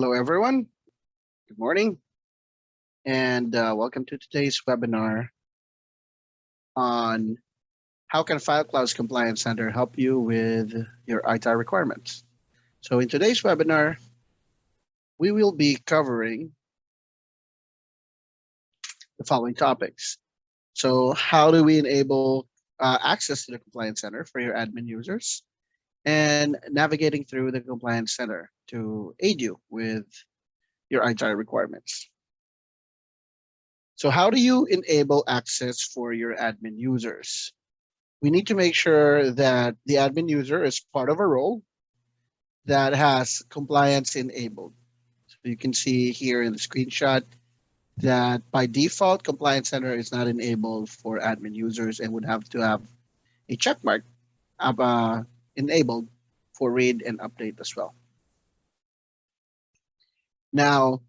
Hello, everyone. Good morning, and welcome to today's webinar on how can FileCloud Compliance Center help you with your ITAR requirements. So in today's webinar, we will be covering the following topics. So how do we enable access to the Compliance Center for your admin users, and navigating through the Compliance Center to aid you with your ITAR requirements. So how do you enable access for your admin users? We need to make sure that the admin user is part of a role that has compliance enabled. So you can see here in the screenshot that by default, Compliance Center is not enabled for admin users and would have to have a check mark enabled for read and update as well. Now,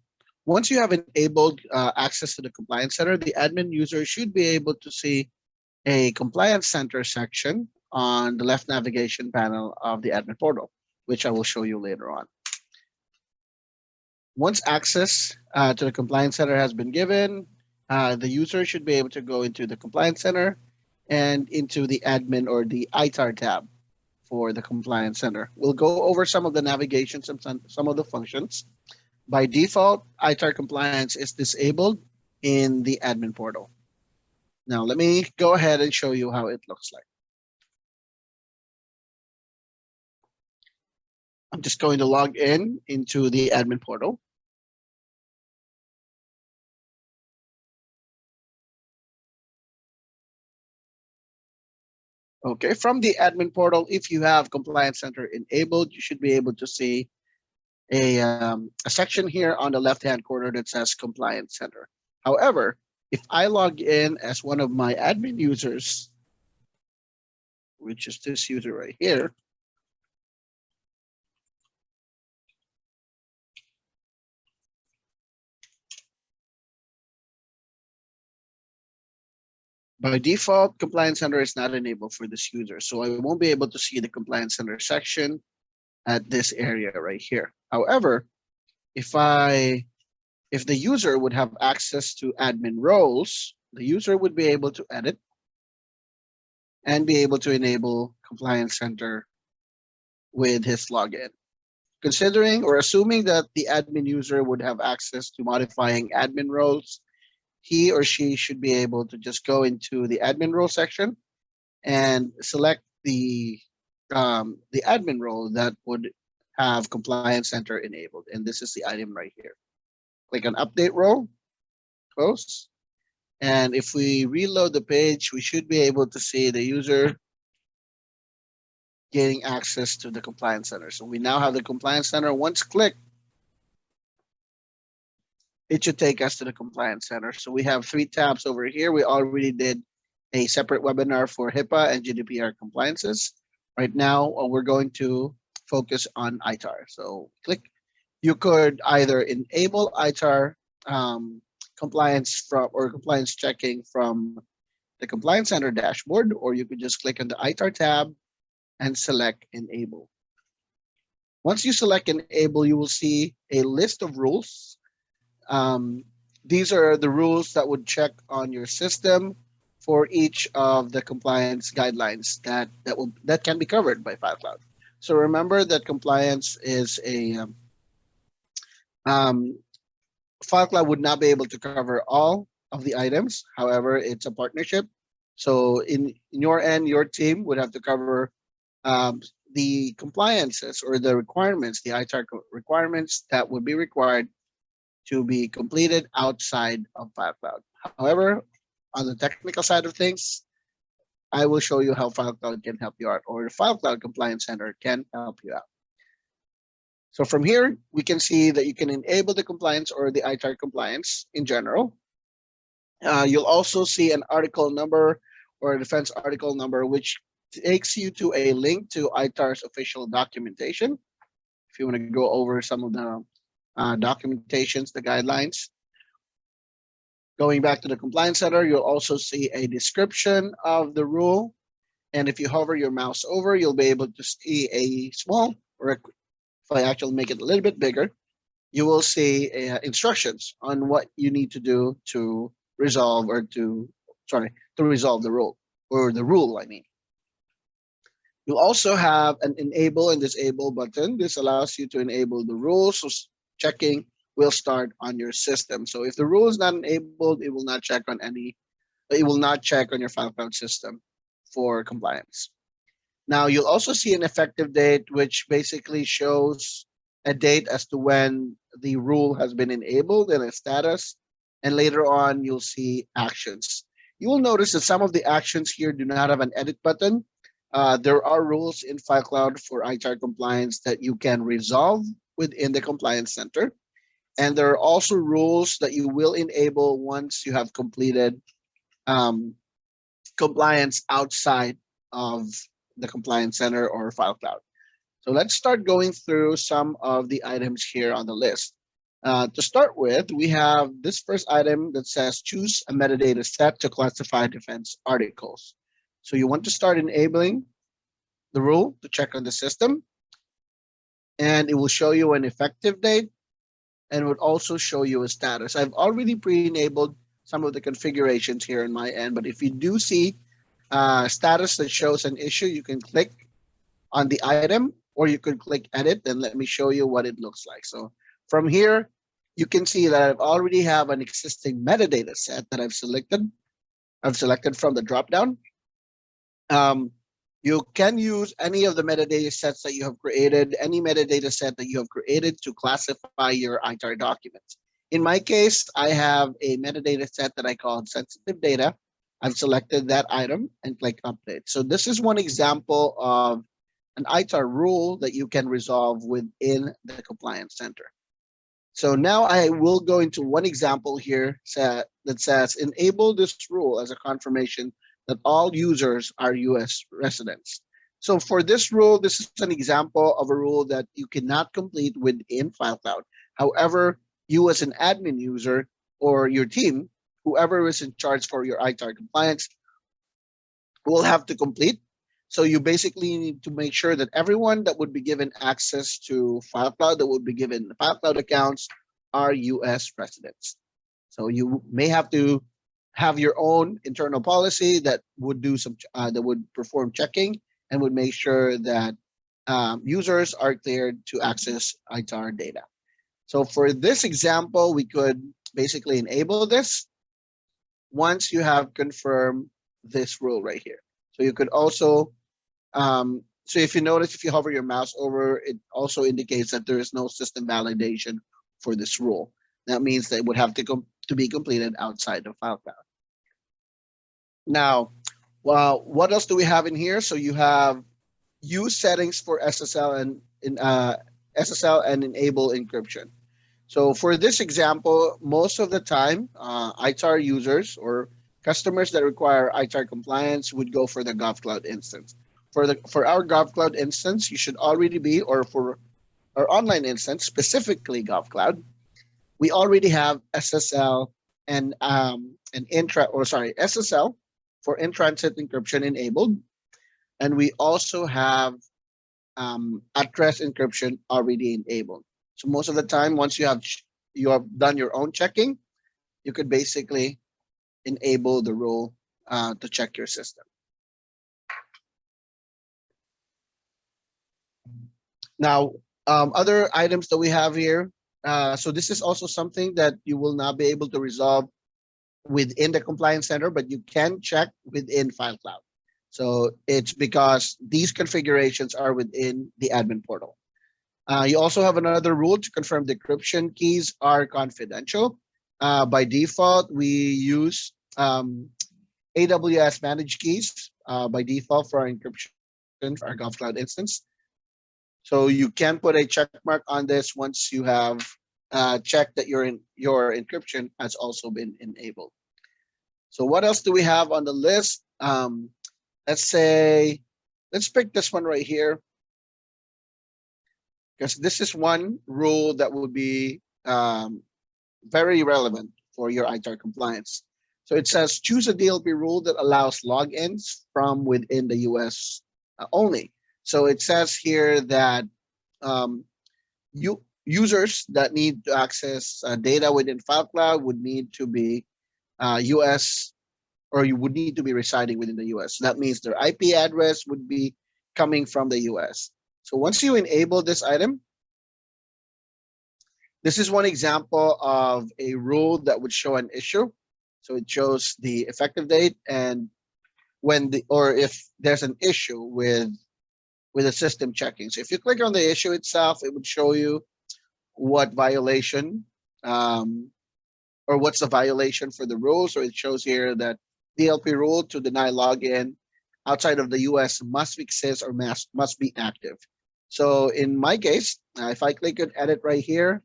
once you have enabled access to the Compliance Center, the admin user should be able to see a Compliance Center section on the left navigation panel of the admin portal, which I will show you later on. Once access to the Compliance Center has been given, the user should be able to go into the Compliance Center and into the admin or the ITAR tab for the Compliance Center. We'll go over some of the navigations and some of the functions. By default, ITAR compliance is disabled in the admin portal. Now, let me go ahead and show you how it looks like. I'm just going to log in into the admin portal. Okay, from the admin portal, if you have Compliance Center enabled, you should be able to see a section here on the left-hand corner that says Compliance Center. However, if I log in as one of my admin users, which is this user right here, by default, Compliance Center is not enabled for this user. So I won't be able to see the Compliance Center section at this area right here. However, if the user would have access to admin roles, the user would be able to edit and be able to enable Compliance Center with his login. Considering or assuming that the admin user would have access to modifying admin roles, he or she should be able to just go into the admin role section and select the admin role that would have Compliance Center enabled. And this is the item right here. Click on update role, close. And if we reload the page, we should be able to see the user gaining access to the Compliance Center. So we now have the Compliance Center. Once clicked, it should take us to the Compliance Center. So we have 3 tabs over here. We already did a separate webinar for HIPAA and GDPR compliances. Right now, we're going to focus on ITAR. So click. You could either enable ITAR compliance from or compliance checking from the Compliance Center dashboard, or you could just click on the ITAR tab and select enable. Once you select enable, you will see a list of rules. These are the rules that would check on your system for each of the compliance guidelines that can be covered by FileCloud. So remember that compliance is a FileCloud would not be able to cover all of the items. However, it's a partnership. So in your end, your team would have to cover the compliances or the requirements, the ITAR requirements that would be required to be completed outside of FileCloud. However, on the technical side of things, I will show you how FileCloud can help you out, or the FileCloud Compliance Center can help you out. So from here, we can see that you can enable the compliance or the ITAR compliance in general. You'll also see an article number or a defense article number, which takes you to a link to ITAR's official documentation. If you want to go over some of the documentations, the guidelines. Going back to the Compliance Center, you'll also see a description of the rule. And if you hover your mouse over, you'll be able to see a small, or if I actually make it a little bit bigger, you will see instructions on what you need to do to resolve or to sorry to resolve the rule or the rule. I mean, you also have an enable and disable button. This allows you to enable the rules. So checking will start on your system. So if the rule is not enabled, it will not check on any. It will not check on your FileCloud system for compliance. Now you'll also see an effective date, which basically shows a date as to when the rule has been enabled and its status. And later on, you'll see actions. You will notice that some of the actions here do not have an edit button. There are rules in FileCloud for ITAR compliance that you can resolve within the Compliance Center. And there are also rules that you will enable once you have completed um, compliance outside of the Compliance Center or FileCloud. So let's start going through some of the items here on the list. To start with, we have this first item that says choose a metadata set to classify defense articles. So you want to start enabling the rule to check on the system, and it will show you an effective date and would also show you a status. I've already pre-enabled some of the configurations here on my end, but if you do see status that shows an issue, you can click on the item or you could click edit and let me show you what it looks like. So from here, you can see that I've already have an existing metadata set that I've selected. I've selected from the dropdown. You can use any of the metadata sets that you have created, any metadata set that you have created to classify your ITAR documents. In my case, I have a metadata set that I call sensitive data. I've selected that item and click update. So this is one example of an ITAR rule that you can resolve within the Compliance Center. So now I will go into one example here that says enable this rule as a confirmation that all users are US residents. So for this rule, this is an example of a rule that you cannot complete within FileCloud. However, you as an admin user or your team, whoever is in charge for your ITAR compliance, will have to complete. So you basically need to make sure that everyone that would be given access to FileCloud, that would be given FileCloud accounts, are US residents. So you may have to have your own internal policy that would do some that would perform checking and would make sure that users are cleared to access ITAR data. So for this example, we could basically enable this once you have confirmed this rule right here. So you could also, so if you notice, if you hover your mouse over, it also indicates that there is no system validation for this rule. That means that it would have to be completed outside of FileCloud. Now, well, what else do we have in here? So you have use settings for SSL and SSL and enable encryption. So for this example, most of the time, ITAR users or customers that require ITAR compliance would go for the GovCloud instance. For our GovCloud instance, you should already be, or for our online instance, specifically GovCloud, we already have SSL and SSL for in-transit encryption enabled, and we also have address encryption already enabled. So most of the time, once you have done your own checking, you could basically enable the rule to check your system. Now, other items that we have here. So this is also something that you will not be able to resolve within the Compliance Center, but you can check within FileCloud. So it's because these configurations are within the admin portal. You also have another rule to confirm decryption keys are confidential. By default, we use AWS managed keys by default for our encryption for our GovCloud instance. So you can put a check mark on this once you have checked that your encryption has also been enabled. So what else do we have on the list? Let's pick this one right here, because this is one rule that would be very relevant for your ITAR compliance. So it says choose a DLP rule that allows logins from within the US only. So it says here that users that need to access data within FileCloud would need to be US, or you would need to be residing within the US. That means their IP address would be coming from the US. So once you enable this item, this is one example of a rule that would show an issue. So it shows the effective date and when the, or if there's an issue with the system checking. So if you click on the issue itself, it would show you what violation um, or what's the violation for the rule. So it shows here that DLP rule to deny login outside of the US must exist or must be active. So in my case, if I click on edit right here,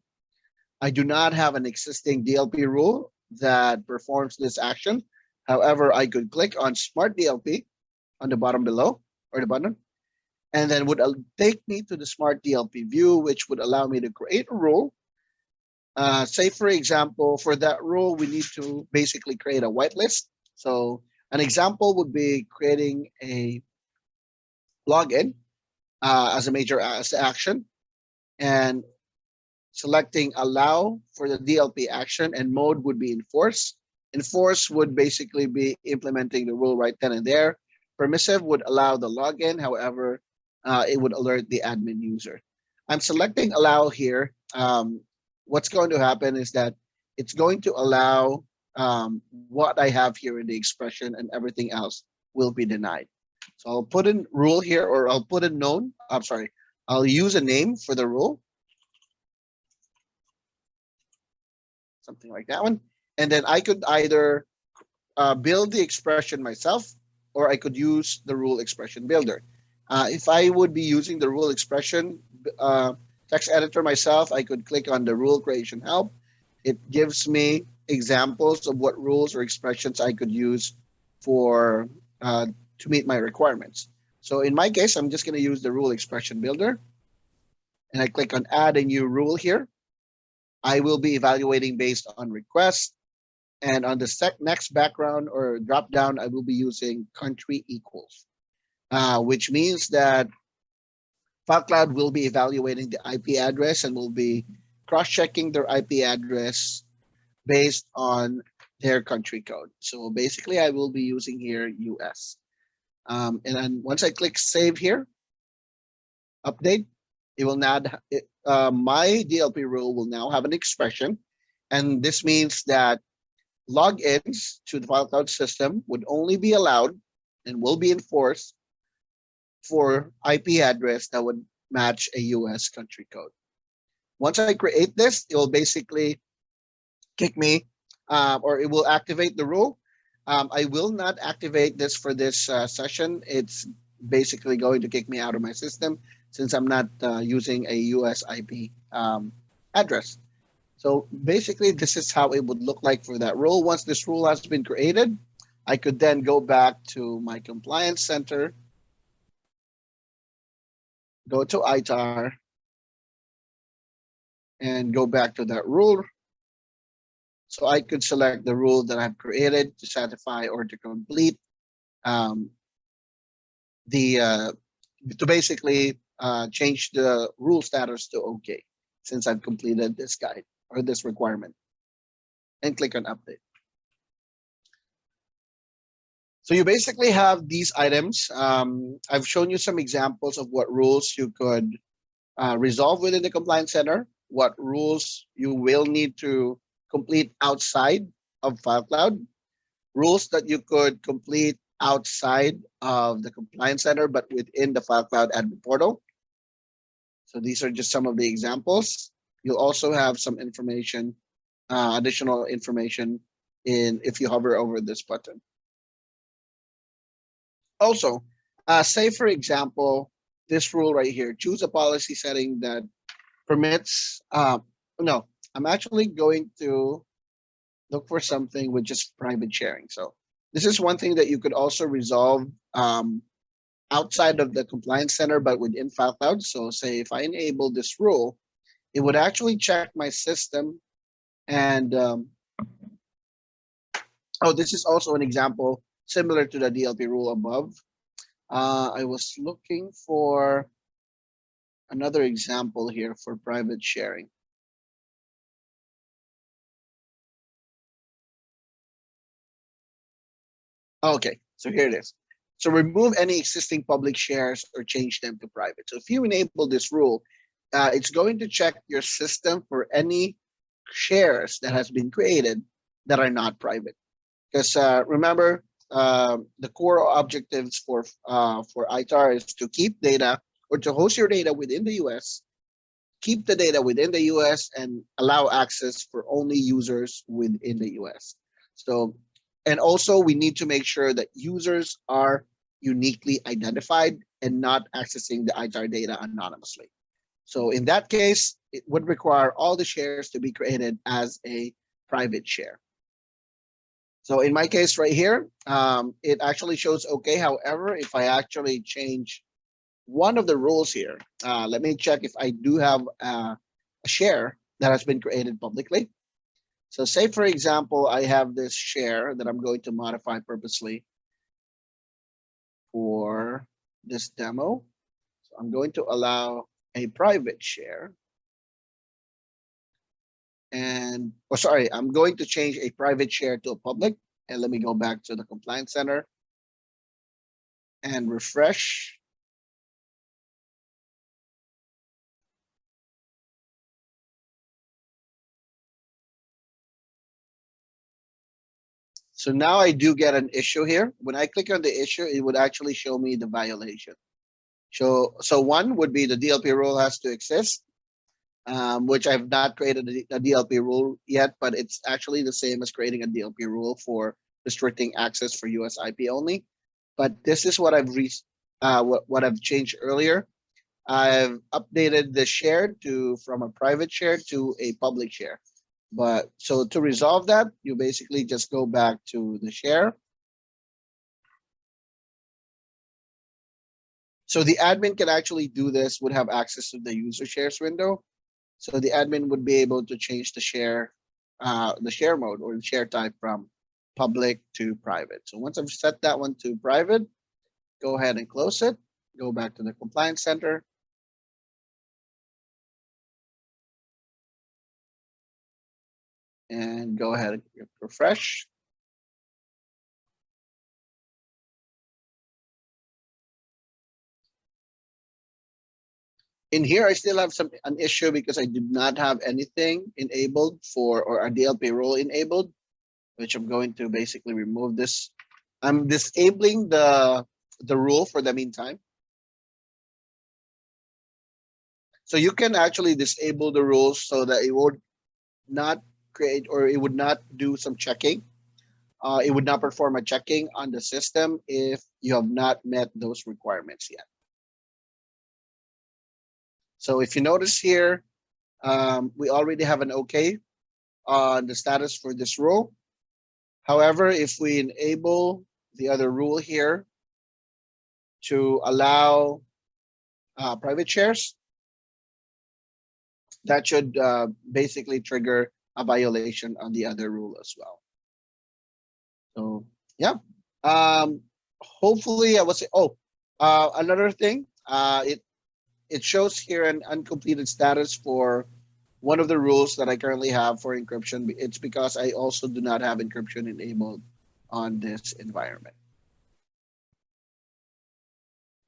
I do not have an existing DLP rule that performs this action. However, I could click on Smart DLP on the bottom below or the button, and then would take me to the Smart DLP view, which would allow me to create a rule. Say, for example, for that rule, we need to basically create a whitelist. So an example would be creating a login as a major as action and selecting allow for the DLP action, and mode would be enforce. Enforce would basically be implementing the rule right then and there. Permissive would allow the login. However, it would alert the admin user. I'm selecting allow here. What's going to happen is that it's going to allow what I have here in the expression, and everything else will be denied. So I'll put in rule here, or I'll put a known. I'm sorry. I'll use a name for the rule, something like that one. And then I could either build the expression myself, or I could use the rule expression builder. If I would be using the rule expression text editor myself, I could click on the rule creation help. It gives me examples of what rules or expressions I could use for to meet my requirements. So in my case, I'm just going to use the rule expression builder, and I click on add a new rule here. I will be evaluating based on request, and on the next background or drop down, I will be using country equals, which means that FileCloud will be evaluating the IP address and will be cross-checking their IP address based on their country code. So basically, I will be using here US. And then once I click save here, update, it will now, my DLP rule will now have an expression. And this means that logins to the FileCloud system would only be allowed and will be enforced for IP address that would match a US country code. Once I create this, it will basically kick me, or it will activate the rule. I will not activate this for this session. It's basically going to kick me out of my system since I'm not using a US IP address. So basically, this is how it would look like for that rule. Once this rule has been created, I could then go back to my compliance center, go to ITAR, and go back to that rule. So I could select the rule that I've created to satisfy or to complete to basically change the rule status to OK, since I've completed this guide or this requirement, and click on update. So you basically have these items. I've shown you some examples of what rules you could resolve within the Compliance Center, what rules you will need to complete outside of FileCloud, rules that you could complete outside of the Compliance Center, but within the FileCloud admin portal. So these are just some of the examples. You'll also have some information, additional information if you hover over this button. Also, say for example, this rule right here, choose a policy setting that permits, no, I'm actually going to look for something with just private sharing. So this is one thing that you could also resolve outside of the Compliance Center, but within FileCloud. So say if I enable this rule, it would actually check my system. And oh, this is also an example similar to the DLP rule above. I was looking for another example here for private sharing. Okay, so here it is. So remove any existing public shares or change them to private. So if you enable this rule, it's going to check your system for any shares that has been created that are not private. Because remember, the core objectives for ITAR is to keep data or to host your data within the US, keep the data within the US, and allow access for only users within the US. So, and also we need to make sure that users are uniquely identified and not accessing the ITAR data anonymously. So in that case, it would require all the shares to be created as a private share. So in my case right here, it actually shows okay. However, if I actually change one of the rules here, let me check if I do have a share that has been created publicly. So say, for example, I have this share that I'm going to modify purposely for this demo. So I'm going to allow a private share. And, oh, sorry, I'm going to change a private share to a public. And let me go back to the Compliance Center and refresh. So now I do get an issue here. When I click on the issue, it would actually show me the violation. So one would be the DLP rule has to exist, which I've not created a DLP rule yet, but it's actually the same as creating a DLP rule for restricting access for US IP only. But this is what what I've changed earlier. I've updated the share from a private share to a public share. But so to resolve that, you basically just go back to the share. So the admin can actually do this, would have access to the user shares window. So the admin would be able to change the share mode or the share type from public to private. So once I've set that one to private, go ahead and close it. Go back to the Compliance Center. And go ahead and refresh. In here, I still have an issue because I did not have anything enabled or a DLP rule enabled, which I'm going to basically remove this. I'm disabling the rule for the meantime. So you can actually disable the rules so that it would not create or it would not do some checking. It would not perform a checking on the system if you have not met those requirements yet. So if you notice here, we already have an okay on the status for this rule. However, if we enable the other rule here to allow private shares, that should basically trigger a violation on the other rule as well. So yeah, hopefully I was. Another thing, it shows here an uncompleted status for one of the rules that I currently have for encryption. It's because I also do not have encryption enabled on this environment.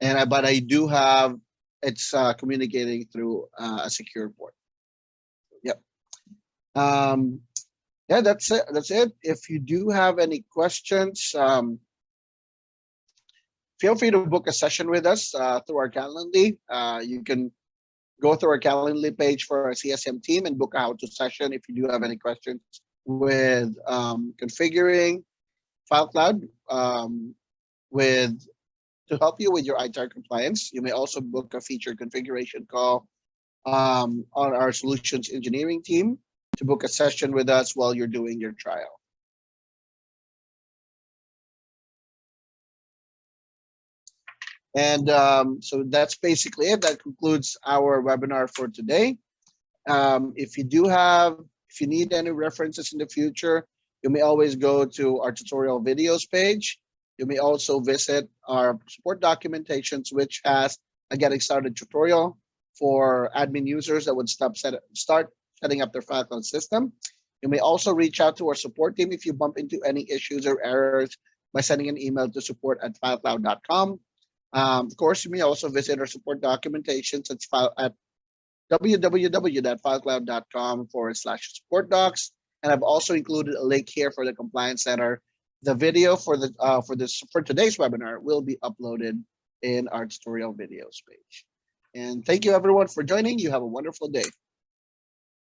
But I do have it's communicating through a secure port. Yep. Yeah, that's it. That's it. If you do have any questions, feel free to book a session with us through our Calendly. You can go through our Calendly page for our CSM team and book a how-to session if you do have any questions with configuring FileCloud to help you with your ITAR compliance. You may also book a feature configuration call on our solutions engineering team to book a session with us while you're doing your trial. And so that's basically it. That concludes our webinar for today. If you need any references in the future, you may always go to our tutorial videos page. You may also visit our support documentations, which has a getting started tutorial. for admin users that would start setting up their FileCloud system. You may also reach out to our support team if you bump into any issues or errors by sending an email to support@filecloud.com. Of course, you may also visit our support documentation at www.filecloud.com/support docs. And I've also included a link here for the Compliance Center. The video for today's webinar will be uploaded in our tutorial videos page. And thank you everyone for joining. You have a wonderful day.